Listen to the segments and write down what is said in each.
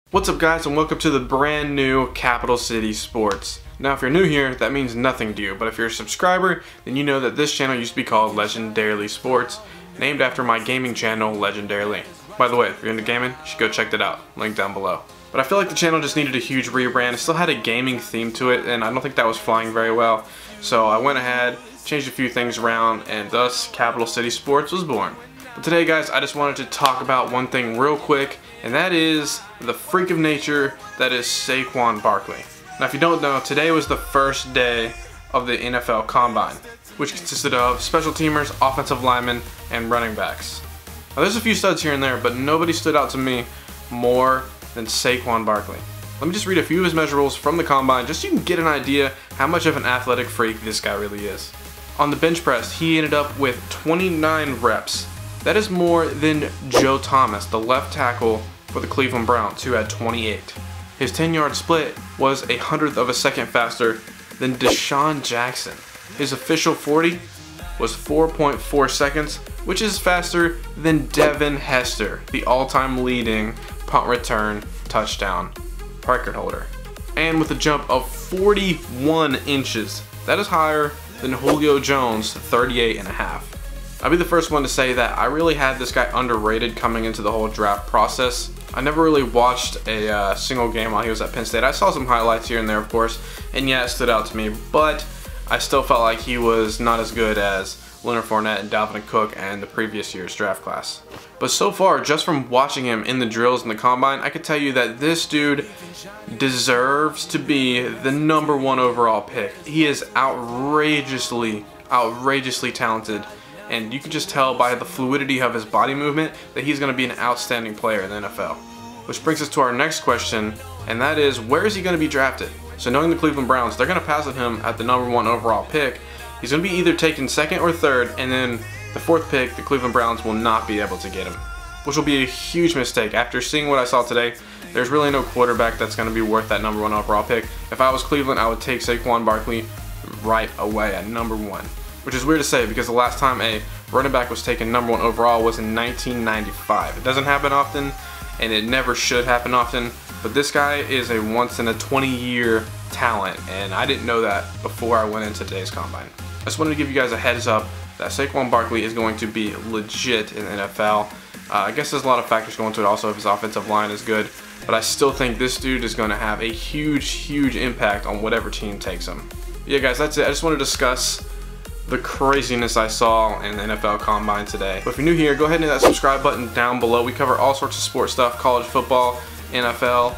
What's up guys, and welcome to the brand new Capital City Sports. Now if you're new here, that means nothing to you, but if you're a subscriber, then you know that this channel used to be called Legendarily Sports, named after my gaming channel, Legendarily. By the way, if you're into gaming, you should go check that out, link down below. But I feel like the channel just needed a huge rebrand. It still had a gaming theme to it, and I don't think that was flying very well. So I went ahead, changed a few things around, and thus Capital City Sports was born. But today guys, I just wanted to talk about one thing real quick, and that is the freak of nature that is Saquon Barkley. Now if you don't know, today was the first day of the NFL Combine, which consisted of special teamers, offensive linemen, and running backs. Now there's a few studs here and there, but nobody stood out to me more than Saquon Barkley. Let me just read a few of his measurables from the Combine just so you can get an idea how much of an athletic freak this guy really is. On the bench press, he ended up with 29 reps. That is more than Joe Thomas, the left tackle for the Cleveland Browns, who had 28. His 10-yard split was 1/100th of a second faster than Deshaun Jackson. His official 40 was 4.4 seconds, which is faster than Devin Hester, the all-time leading punt return touchdown record holder. And with a jump of 41 inches, that is higher than Julio Jones' 38.5. I'll be the first one to say that I really had this guy underrated coming into the whole draft process. I never really watched a single game while he was at Penn State. I saw some highlights here and there, of course, and yeah, it stood out to me, but I still felt like he was not as good as Leonard Fournette and Dalvin Cook and the previous year's draft class. But so far, just from watching him in the drills in the Combine, I could tell you that this dude deserves to be the #1 overall pick. He is outrageously talented. And you can just tell by the fluidity of his body movement that he's going to be an outstanding player in the NFL. Which brings us to our next question, and that is, where is he going to be drafted? So knowing the Cleveland Browns, they're going to pass on him at the #1 overall pick. He's going to be either taken second or third, and then the 4th pick, the Cleveland Browns will not be able to get him. Which will be a huge mistake. After seeing what I saw today, there's really no quarterback that's going to be worth that #1 overall pick. If I was Cleveland, I would take Saquon Barkley right away at #1. Which is weird to say because the last time a running back was taken #1 overall was in 1995. It doesn't happen often, and it never should happen often, but this guy is a once-in-a-20-year talent, and I didn't know that before I went into today's Combine. I just wanted to give you guys a heads up that Saquon Barkley is going to be legit in the NFL. I guess there's a lot of factors going to it also if his offensive line is good, but I still think this dude is going to have a huge impact on whatever team takes him. Yeah guys, that's it. I just want to discuss the craziness I saw in the NFL Combine today. But if you're new here, go ahead and hit that subscribe button down below. We cover all sorts of sports stuff, college football, NFL.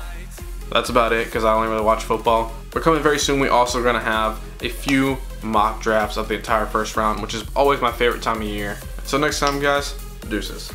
That's about it because I only really watch football. But coming very soon, we also are going to have a few mock drafts of the entire first round, which is always my favorite time of year. Until next time guys, deuces.